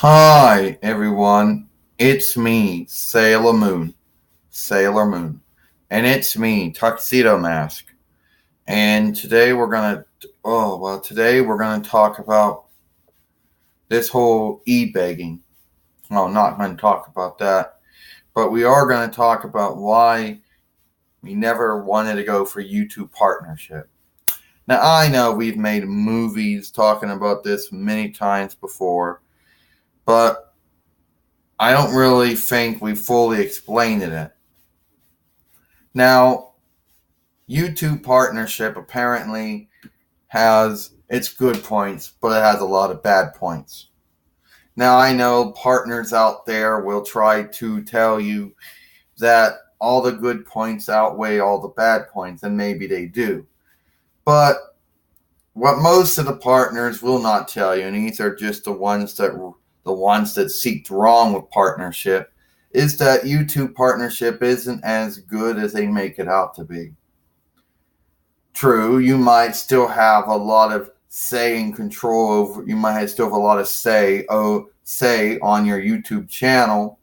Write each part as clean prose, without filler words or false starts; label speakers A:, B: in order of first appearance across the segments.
A: Hi everyone, it's me, Sailor Moon, and it's me, Tuxedo Mask. And today we're gonna talk about this whole e-begging. Well, not gonna talk about that, but we are gonna talk about why we never wanted to go for YouTube partnership. Now I know we've made movies talking about this many times before, but I don't really think we fully explained it. Now, YouTube partnership apparently has its good points, but it has a lot of bad points. Now, I know partners out there will try to tell you that all the good points outweigh all the bad points, and maybe they do. But what most of the partners will not tell you, and these are just the ones that seek wrong with partnership, is that YouTube partnership isn't as good as they make it out to be. True, you might still have a lot of say and control over. You might still have a lot of say on your YouTube channel,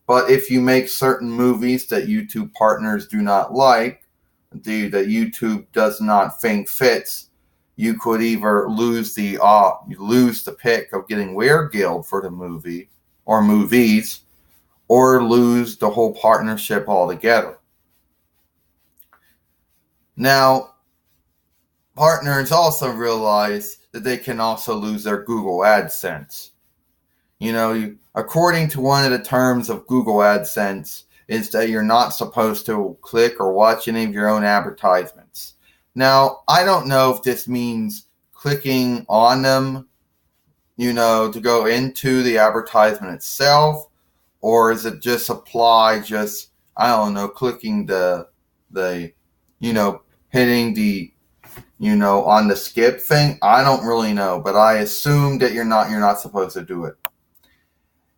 A: but if you make certain movies that YouTube partners do not like, that YouTube does not think fits, you could either lose the pick of getting Weird Guild for the movie or movies, or lose the whole partnership altogether. Now, partners also realize that they can also lose their Google AdSense. According to one of the terms of Google AdSense, is that you're not supposed to click or watch any of your own advertisements. Now, I don't know if this means clicking on them, to go into the advertisement itself, or is it just I don't know, clicking the, hitting the on the skip thing. I don't really know, but I assume that you're not supposed to do it.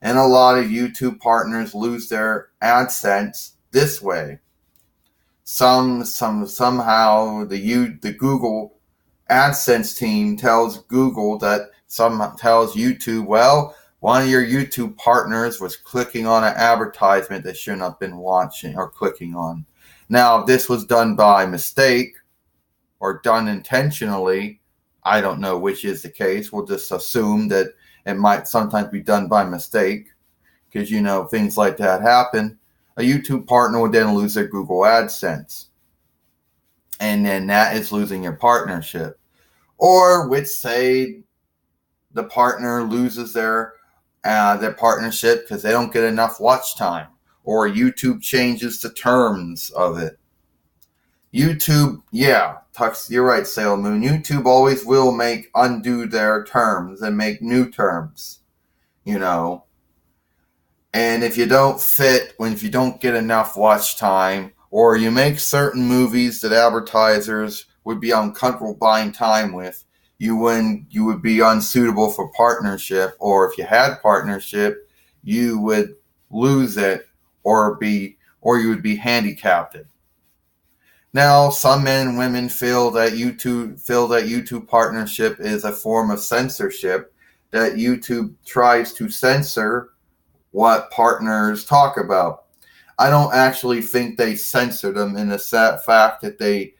A: And a lot of YouTube partners lose their AdSense this way. Somehow the Google AdSense team tells YouTube, well, one of your YouTube partners was clicking on an advertisement they shouldn't have been watching or clicking on. Now, if this was done by mistake or done intentionally, I don't know which is the case. We'll just assume that it might sometimes be done by mistake, because things like that happen. A YouTube partner would then lose their Google AdSense, and then that is losing your partnership. Or which say the partner loses their partnership because they don't get enough watch time, or YouTube changes the terms of it. YouTube, yeah, Tux, you're right, Sailor Moon. YouTube always will undo their terms and make new terms, And if you don't get enough watch time, or you make certain movies that advertisers would be uncomfortable buying time with, you would be unsuitable for partnership, or if you had partnership, you would lose it, or you would be handicapped. Now, some men and women feel that YouTube partnership is a form of censorship, that YouTube tries to censor what partners talk about. I don't actually think they censor them in the fact that they,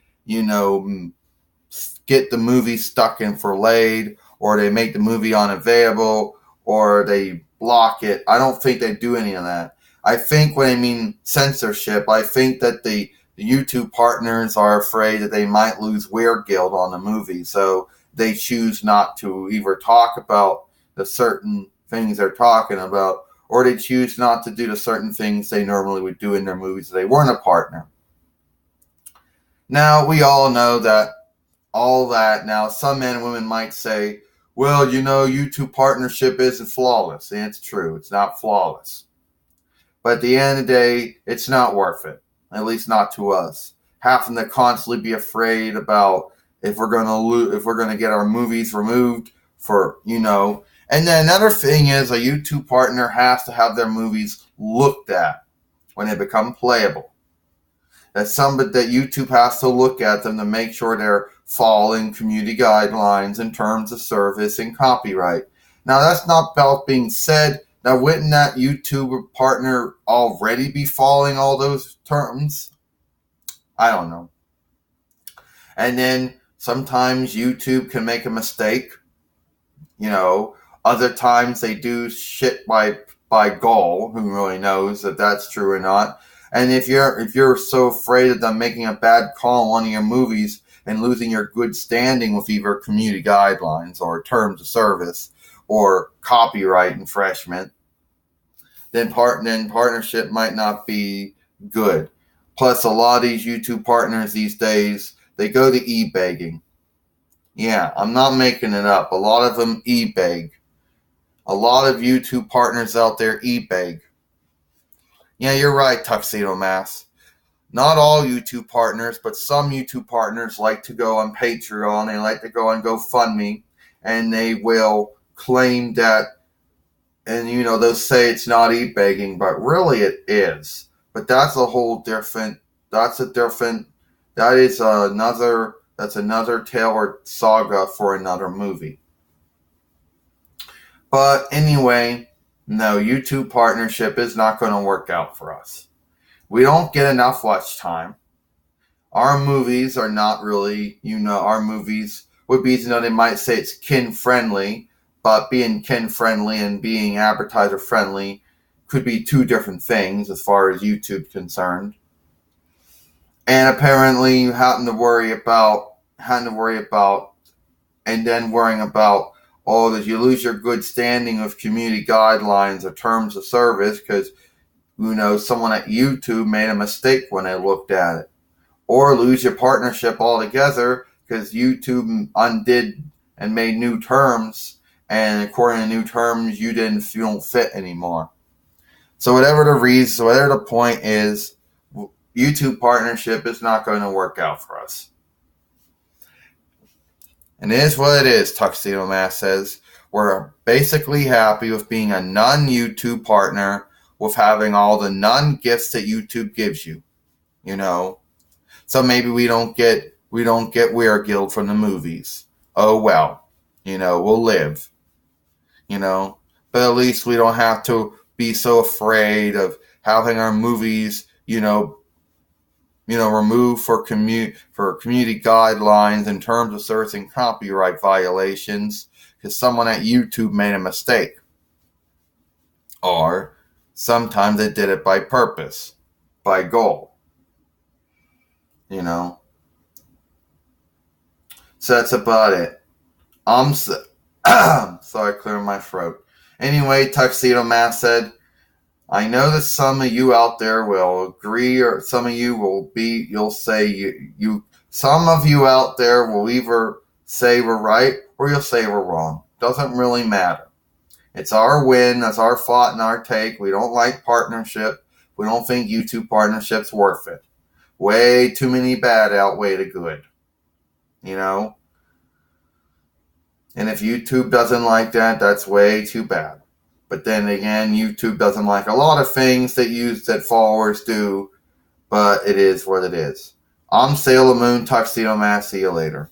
A: get the movie stuck in for laid, or they make the movie unavailable, or they block it. I don't think they do any of that. I think when I mean censorship, I think that the YouTube partners are afraid that they might lose Weird Guild on the movie, so they choose not to either talk about the certain things they're talking about, or they choose not to do the certain things they normally would do in their movies if they weren't a partner. Now, we all know that all that. Now, some men and women might say, well, YouTube partnership isn't flawless. And it's true. It's not flawless. But at the end of the day, it's not worth it. At least not to us. Having to constantly be afraid about if we're going to get our movies removed for. And then another thing is, a YouTube partner has to have their movies looked at when they become playable. That YouTube has to look at them to make sure they're following community guidelines in terms of service and copyright. Now, that's not about being said. Now, wouldn't that YouTuber partner already be following all those terms? I don't know. And then sometimes YouTube can make a mistake. Other times they do shit by goal. Who really knows if that's true or not? And if you're so afraid of them making a bad call on one of your movies and losing your good standing with either community guidelines or terms of service or copyright infringement, then partnership might not be good. Plus, a lot of these YouTube partners these days, they go to e-begging. Yeah, I'm not making it up. A lot of them e-beg. A lot of YouTube partners out there e-beg. Yeah, you're right, Tuxedo Mask. Not all YouTube partners, but some YouTube partners like to go on Patreon. They like to go on GoFundMe, and they will claim that, and they'll say it's not e-begging, but really it is. But that's a whole different. That's another tale or saga for another movie. But anyway, no, YouTube partnership is not going to work out for us. We don't get enough watch time. Our movies are not really, our movies would be, they might say it's kin-friendly, but being kin-friendly and being advertiser-friendly could be two different things as far as YouTube's concerned. And apparently you having to worry about, and then worrying about, that you lose your good standing with community guidelines or terms of service because, someone at YouTube made a mistake when they looked at it. Or lose your partnership altogether because YouTube undid and made new terms, and according to new terms, you don't fit anymore. So whatever the reason, whatever the point is, YouTube partnership is not going to work out for us. And it is what it is, Tuxedo Mask says. We're basically happy with being a non-YouTube partner with having all the non-gifts that YouTube gives you. So maybe we don't get Wear Guild from the movies. Oh well. We'll live. But at least we don't have to be so afraid of having our movies, removed for community guidelines in terms of service and copyright violations because someone at YouTube made a mistake. Or sometimes they did it by purpose, by goal. So that's about it. Sorry, clearing my throat. Anyway, Tuxedo Mask said, I know that some of you out there will agree, or some of you you'll say some of you out there will either say we're right or you'll say we're wrong. Doesn't really matter. It's our win, that's our thought and our take. We don't like partnership. We don't think YouTube partnership's worth it. Way too many bad outweigh the good. And if YouTube doesn't like that, that's way too bad. But then again, YouTube doesn't like a lot of things that followers do, but it is what it is. I'm Sailor Moon, Tuxedo Mask. See you later.